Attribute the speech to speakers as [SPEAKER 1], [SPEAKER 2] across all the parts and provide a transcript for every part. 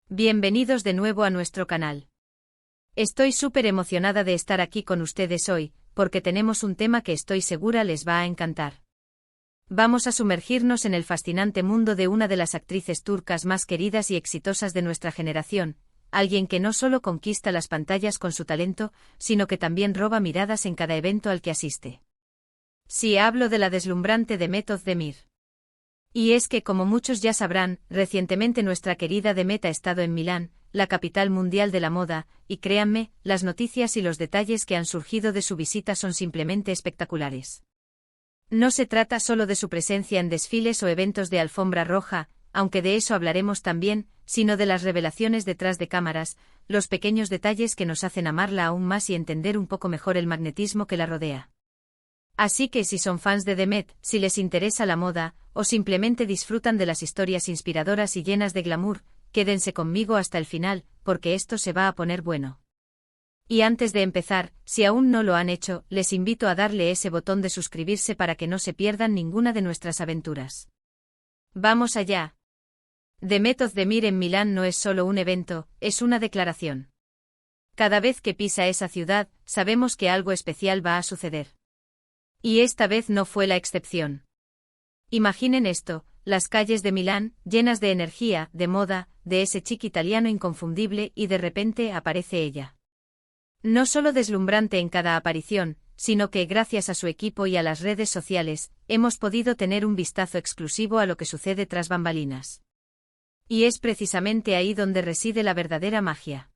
[SPEAKER 1] Bienvenidos de nuevo a nuestro canal. Estoy súper emocionada de estar aquí con ustedes hoy, porque tenemos un tema que estoy segura les va a encantar. Vamos a sumergirnos en el fascinante mundo de una de las actrices turcas más queridas y exitosas de nuestra generación, alguien que no solo conquista las pantallas con su talento, sino que también roba miradas en cada evento al que asiste. Sí, hablo de la deslumbrante Demet Özdemir. Y es que, como muchos ya sabrán, recientemente nuestra querida Demet ha estado en Milán, la capital mundial de la moda, y créanme, las noticias y los detalles que han surgido de su visita son simplemente espectaculares. No se trata solo de su presencia en desfiles o eventos de alfombra roja, aunque de eso hablaremos también, sino de las revelaciones detrás de cámaras, los pequeños detalles que nos hacen amarla aún más y entender un poco mejor el magnetismo que la rodea. Así que si son fans de Demet, si les interesa la moda, o simplemente disfrutan de las historias inspiradoras y llenas de glamour, quédense conmigo hasta el final, porque esto se va a poner bueno. Y antes de empezar, si aún no lo han hecho, les invito a darle ese botón de suscribirse para que no se pierdan ninguna de nuestras aventuras. ¡Vamos allá! Demet Özdemir en Milán no es solo un evento, es una declaración. Cada vez que pisa esa ciudad, sabemos que algo especial va a suceder. Y esta vez no fue la excepción. Imaginen esto, las calles de Milán, llenas de energía, de moda, de ese chic italiano inconfundible y de repente aparece ella. No solo deslumbrante en cada aparición, sino que gracias a su equipo y a las redes sociales, hemos podido tener un vistazo exclusivo a lo que sucede tras bambalinas. Y es precisamente ahí donde reside la verdadera magia.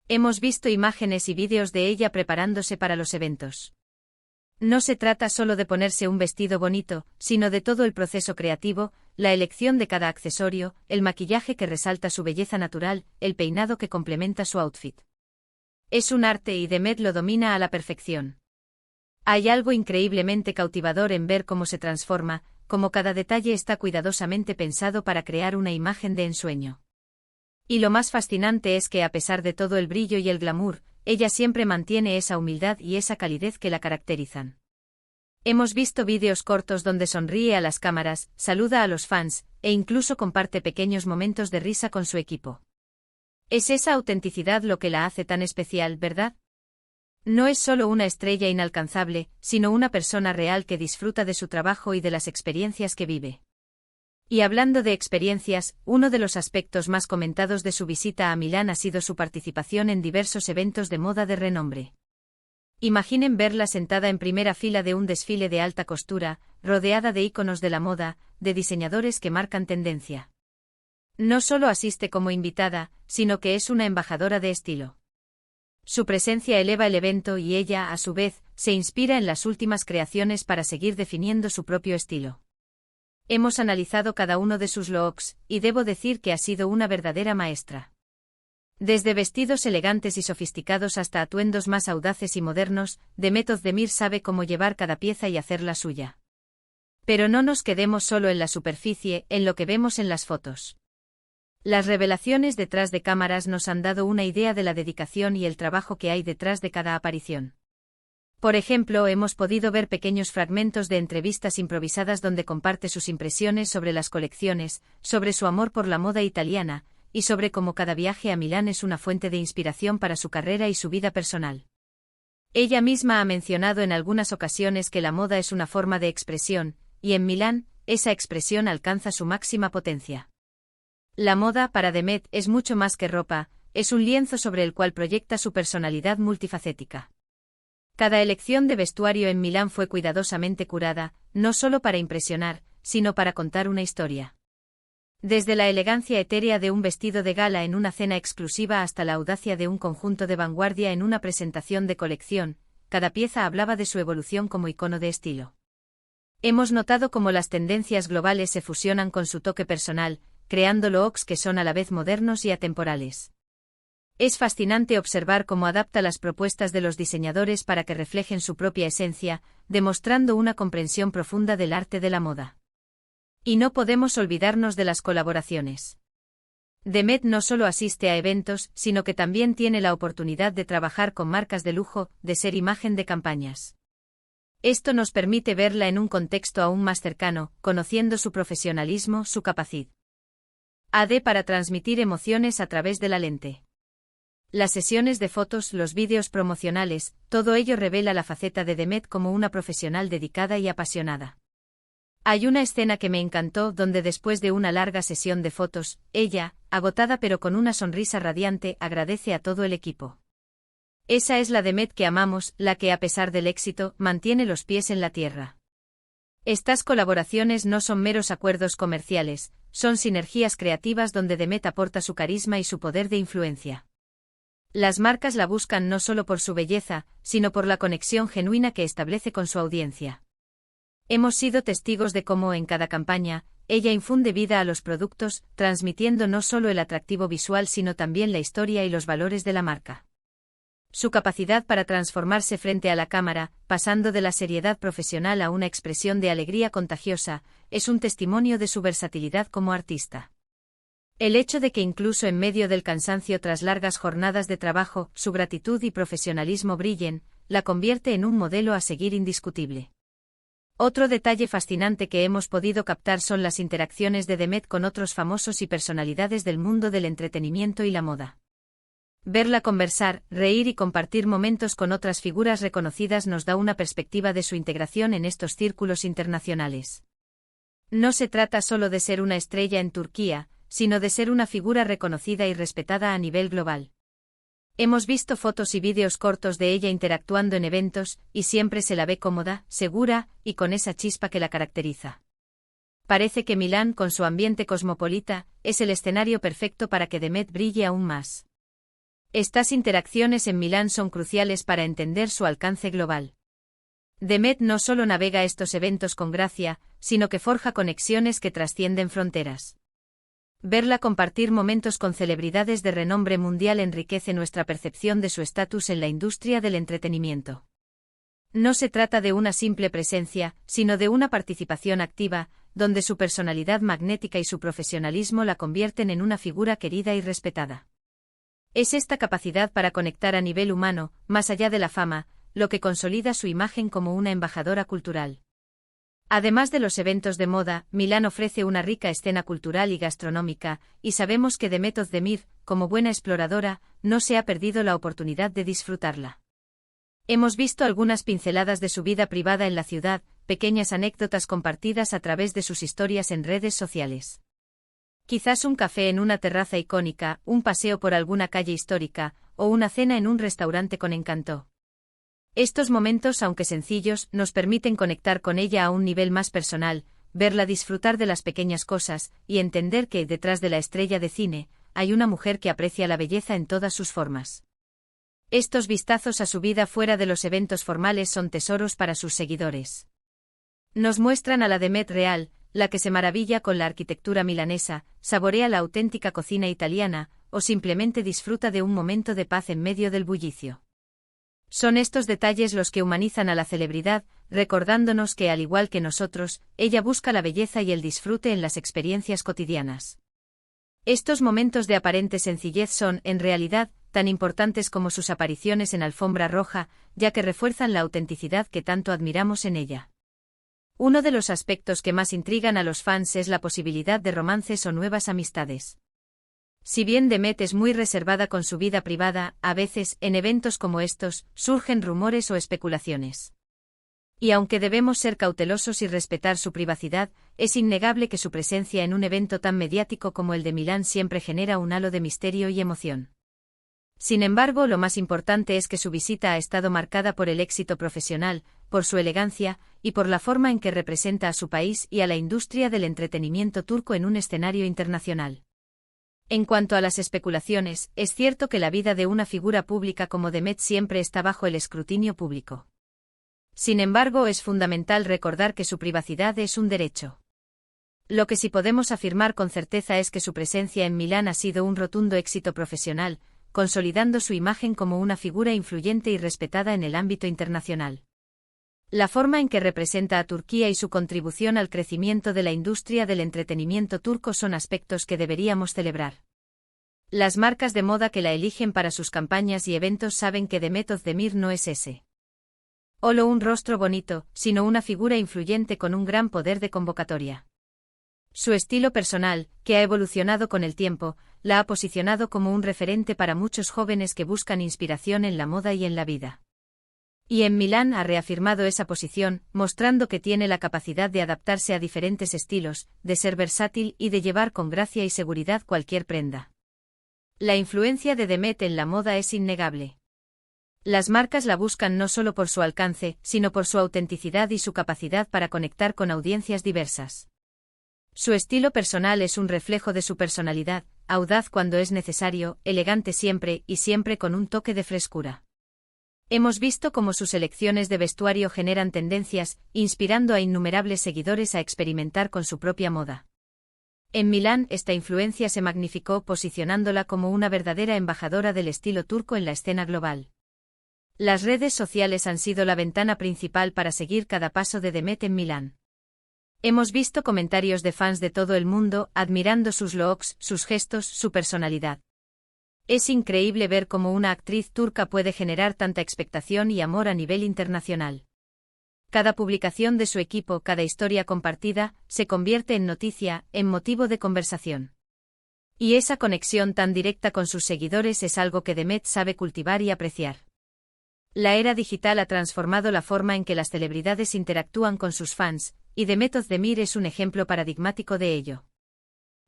[SPEAKER 1] Hemos visto imágenes y vídeos de ella preparándose para los eventos. No se trata solo de ponerse un vestido bonito, sino de todo el proceso creativo, la elección de cada accesorio, el maquillaje que resalta su belleza natural, el peinado que complementa su outfit. Es un arte y Demet lo domina a la perfección. Hay algo increíblemente cautivador en ver cómo se transforma, cómo cada detalle está cuidadosamente pensado para crear una imagen de ensueño. Y lo más fascinante es que a pesar de todo el brillo y el glamour, ella siempre mantiene esa humildad y esa calidez que la caracterizan. Hemos visto vídeos cortos donde sonríe a las cámaras, saluda a los fans, e incluso comparte pequeños momentos de risa con su equipo. Es esa autenticidad lo que la hace tan especial, ¿verdad? No es solo una estrella inalcanzable, sino una persona real que disfruta de su trabajo y de las experiencias que vive. Y hablando de experiencias, uno de los aspectos más comentados de su visita a Milán ha sido su participación en diversos eventos de moda de renombre. Imaginen verla sentada en primera fila de un desfile de alta costura, rodeada de íconos de la moda, de diseñadores que marcan tendencia. No solo asiste como invitada, sino que es una embajadora de estilo. Su presencia eleva el evento y ella, a su vez, se inspira en las últimas creaciones para seguir definiendo su propio estilo. Hemos analizado cada uno de sus looks, y debo decir que ha sido una verdadera maestra. Desde vestidos elegantes y sofisticados hasta atuendos más audaces y modernos, Demet Özdemir sabe cómo llevar cada pieza y hacerla suya. Pero no nos quedemos solo en la superficie, en lo que vemos en las fotos. Las revelaciones detrás de cámaras nos han dado una idea de la dedicación y el trabajo que hay detrás de cada aparición. Por ejemplo, hemos podido ver pequeños fragmentos de entrevistas improvisadas donde comparte sus impresiones sobre las colecciones, sobre su amor por la moda italiana, y sobre cómo cada viaje a Milán es una fuente de inspiración para su carrera y su vida personal. Ella misma ha mencionado en algunas ocasiones que la moda es una forma de expresión, y en Milán, esa expresión alcanza su máxima potencia. La moda, para Demet, es mucho más que ropa, es un lienzo sobre el cual proyecta su personalidad multifacética. Cada elección de vestuario en Milán fue cuidadosamente curada, no solo para impresionar, sino para contar una historia. Desde la elegancia etérea de un vestido de gala en una cena exclusiva hasta la audacia de un conjunto de vanguardia en una presentación de colección, cada pieza hablaba de su evolución como icono de estilo. Hemos notado cómo las tendencias globales se fusionan con su toque personal, creando looks que son a la vez modernos y atemporales. Es fascinante observar cómo adapta las propuestas de los diseñadores para que reflejen su propia esencia, demostrando una comprensión profunda del arte de la moda. Y no podemos olvidarnos de las colaboraciones. Demet no solo asiste a eventos, sino que también tiene la oportunidad de trabajar con marcas de lujo, de ser imagen de campañas. Esto nos permite verla en un contexto aún más cercano, conociendo su profesionalismo, su capacidad AD para transmitir emociones a través de la lente. Las sesiones de fotos, los vídeos promocionales, todo ello revela la faceta de Demet como una profesional dedicada y apasionada. Hay una escena que me encantó donde después de una larga sesión de fotos, ella, agotada pero con una sonrisa radiante, agradece a todo el equipo. Esa es la Demet que amamos, la que a pesar del éxito, mantiene los pies en la tierra. Estas colaboraciones no son meros acuerdos comerciales, son sinergias creativas donde Demet aporta su carisma y su poder de influencia. Las marcas la buscan no solo por su belleza, sino por la conexión genuina que establece con su audiencia. Hemos sido testigos de cómo en cada campaña, ella infunde vida a los productos, transmitiendo no solo el atractivo visual sino también la historia y los valores de la marca. Su capacidad para transformarse frente a la cámara, pasando de la seriedad profesional a una expresión de alegría contagiosa, es un testimonio de su versatilidad como artista. El hecho de que incluso en medio del cansancio tras largas jornadas de trabajo, su gratitud y profesionalismo brillen, la convierte en un modelo a seguir indiscutible. Otro detalle fascinante que hemos podido captar son las interacciones de Demet con otros famosos y personalidades del mundo del entretenimiento y la moda. Verla conversar, reír y compartir momentos con otras figuras reconocidas nos da una perspectiva de su integración en estos círculos internacionales. No se trata solo de ser una estrella en Turquía, sino de ser una figura reconocida y respetada a nivel global. Hemos visto fotos y vídeos cortos de ella interactuando en eventos, y siempre se la ve cómoda, segura, y con esa chispa que la caracteriza. Parece que Milán, con su ambiente cosmopolita, es el escenario perfecto para que Demet brille aún más. Estas interacciones en Milán son cruciales para entender su alcance global. Demet no solo navega estos eventos con gracia, sino que forja conexiones que trascienden fronteras. Verla compartir momentos con celebridades de renombre mundial enriquece nuestra percepción de su estatus en la industria del entretenimiento. No se trata de una simple presencia, sino de una participación activa, donde su personalidad magnética y su profesionalismo la convierten en una figura querida y respetada. Es esta capacidad para conectar a nivel humano, más allá de la fama, lo que consolida su imagen como una embajadora cultural. Además de los eventos de moda, Milán ofrece una rica escena cultural y gastronómica, y sabemos que Demet Özdemir, como buena exploradora, no se ha perdido la oportunidad de disfrutarla. Hemos visto algunas pinceladas de su vida privada en la ciudad, pequeñas anécdotas compartidas a través de sus historias en redes sociales. Quizás un café en una terraza icónica, un paseo por alguna calle histórica, o una cena en un restaurante con encanto. Estos momentos, aunque sencillos, nos permiten conectar con ella a un nivel más personal, verla disfrutar de las pequeñas cosas, y entender que, detrás de la estrella de cine, hay una mujer que aprecia la belleza en todas sus formas. Estos vistazos a su vida fuera de los eventos formales son tesoros para sus seguidores. Nos muestran a la Demet real, la que se maravilla con la arquitectura milanesa, saborea la auténtica cocina italiana, o simplemente disfruta de un momento de paz en medio del bullicio. Son estos detalles los que humanizan a la celebridad, recordándonos que al igual que nosotros, ella busca la belleza y el disfrute en las experiencias cotidianas. Estos momentos de aparente sencillez son, en realidad, tan importantes como sus apariciones en alfombra roja, ya que refuerzan la autenticidad que tanto admiramos en ella. Uno de los aspectos que más intrigan a los fans es la posibilidad de romances o nuevas amistades. Si bien Demet es muy reservada con su vida privada, a veces, en eventos como estos, surgen rumores o especulaciones. Y aunque debemos ser cautelosos y respetar su privacidad, es innegable que su presencia en un evento tan mediático como el de Milán siempre genera un halo de misterio y emoción. Sin embargo, lo más importante es que su visita ha estado marcada por el éxito profesional, por su elegancia, y por la forma en que representa a su país y a la industria del entretenimiento turco en un escenario internacional. En cuanto a las especulaciones, es cierto que la vida de una figura pública como Demet siempre está bajo el escrutinio público. Sin embargo, es fundamental recordar que su privacidad es un derecho. Lo que sí podemos afirmar con certeza es que su presencia en Milán ha sido un rotundo éxito profesional, consolidando su imagen como una figura influyente y respetada en el ámbito internacional. La forma en que representa a Turquía y su contribución al crecimiento de la industria del entretenimiento turco son aspectos que deberíamos celebrar. Las marcas de moda que la eligen para sus campañas y eventos saben que Demet Özdemir no es ese solo un rostro bonito, sino una figura influyente con un gran poder de convocatoria. Su estilo personal, que ha evolucionado con el tiempo, la ha posicionado como un referente para muchos jóvenes que buscan inspiración en la moda y en la vida. Y en Milán ha reafirmado esa posición, mostrando que tiene la capacidad de adaptarse a diferentes estilos, de ser versátil y de llevar con gracia y seguridad cualquier prenda. La influencia de Demet en la moda es innegable. Las marcas la buscan no solo por su alcance, sino por su autenticidad y su capacidad para conectar con audiencias diversas. Su estilo personal es un reflejo de su personalidad, audaz cuando es necesario, elegante siempre y siempre con un toque de frescura. Hemos visto cómo sus elecciones de vestuario generan tendencias, inspirando a innumerables seguidores a experimentar con su propia moda. En Milán, esta influencia se magnificó posicionándola como una verdadera embajadora del estilo turco en la escena global. Las redes sociales han sido la ventana principal para seguir cada paso de Demet en Milán. Hemos visto comentarios de fans de todo el mundo admirando sus looks, sus gestos, su personalidad. Es increíble ver cómo una actriz turca puede generar tanta expectación y amor a nivel internacional. Cada publicación de su equipo, cada historia compartida, se convierte en noticia, en motivo de conversación. Y esa conexión tan directa con sus seguidores es algo que Demet sabe cultivar y apreciar. La era digital ha transformado la forma en que las celebridades interactúan con sus fans, y Demet Özdemir es un ejemplo paradigmático de ello.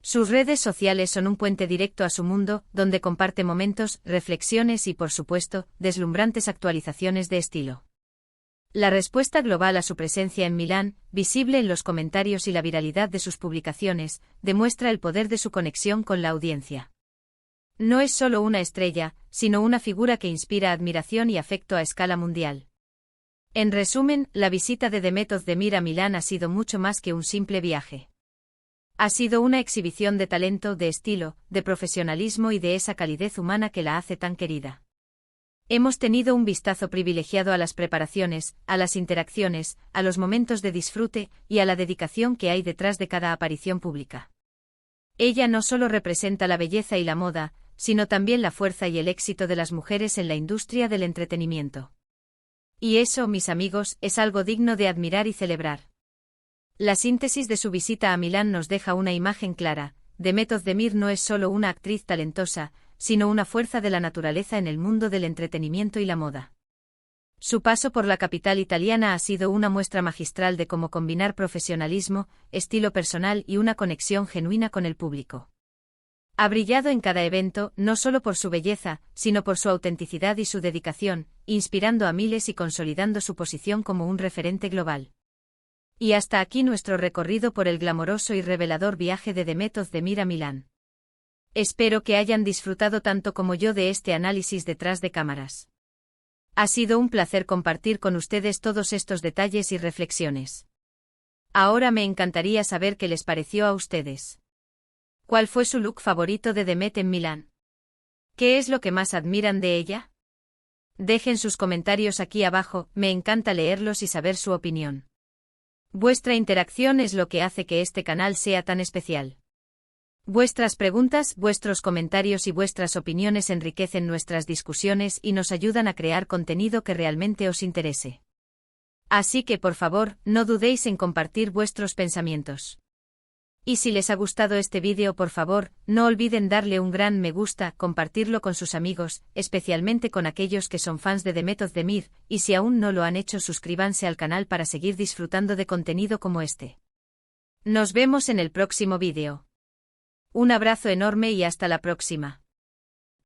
[SPEAKER 1] Sus redes sociales son un puente directo a su mundo, donde comparte momentos, reflexiones y, por supuesto, deslumbrantes actualizaciones de estilo. La respuesta global a su presencia en Milán, visible en los comentarios y la viralidad de sus publicaciones, demuestra el poder de su conexión con la audiencia. No es solo una estrella, sino una figura que inspira admiración y afecto a escala mundial. En resumen, la visita de Demet Özdemir a Milán ha sido mucho más que un simple viaje. Ha sido una exhibición de talento, de estilo, de profesionalismo y de esa calidez humana que la hace tan querida. Hemos tenido un vistazo privilegiado a las preparaciones, a las interacciones, a los momentos de disfrute y a la dedicación que hay detrás de cada aparición pública. Ella no solo representa la belleza y la moda, sino también la fuerza y el éxito de las mujeres en la industria del entretenimiento. Y eso, mis amigos, es algo digno de admirar y celebrar. La síntesis de su visita a Milán nos deja una imagen clara: Demet Özdemir no es solo una actriz talentosa, sino una fuerza de la naturaleza en el mundo del entretenimiento y la moda. Su paso por la capital italiana ha sido una muestra magistral de cómo combinar profesionalismo, estilo personal y una conexión genuina con el público. Ha brillado en cada evento, no solo por su belleza, sino por su autenticidad y su dedicación, inspirando a miles y consolidando su posición como un referente global. Y hasta aquí nuestro recorrido por el glamoroso y revelador viaje de Demet Özdemir a Milán. Espero que hayan disfrutado tanto como yo de este análisis detrás de cámaras. Ha sido un placer compartir con ustedes todos estos detalles y reflexiones. Ahora me encantaría saber qué les pareció a ustedes. ¿Cuál fue su look favorito de Demet en Milán? ¿Qué es lo que más admiran de ella? Dejen sus comentarios aquí abajo, me encanta leerlos y saber su opinión. Vuestra interacción es lo que hace que este canal sea tan especial. Vuestras preguntas, vuestros comentarios y vuestras opiniones enriquecen nuestras discusiones y nos ayudan a crear contenido que realmente os interese. Así que por favor, no dudéis en compartir vuestros pensamientos. Y si les ha gustado este vídeo, por favor, no olviden darle un gran me gusta, compartirlo con sus amigos, especialmente con aquellos que son fans de Demet Özdemir, y si aún no lo han hecho, suscríbanse al canal para seguir disfrutando de contenido como este. Nos vemos en el próximo vídeo. Un abrazo enorme y hasta la próxima.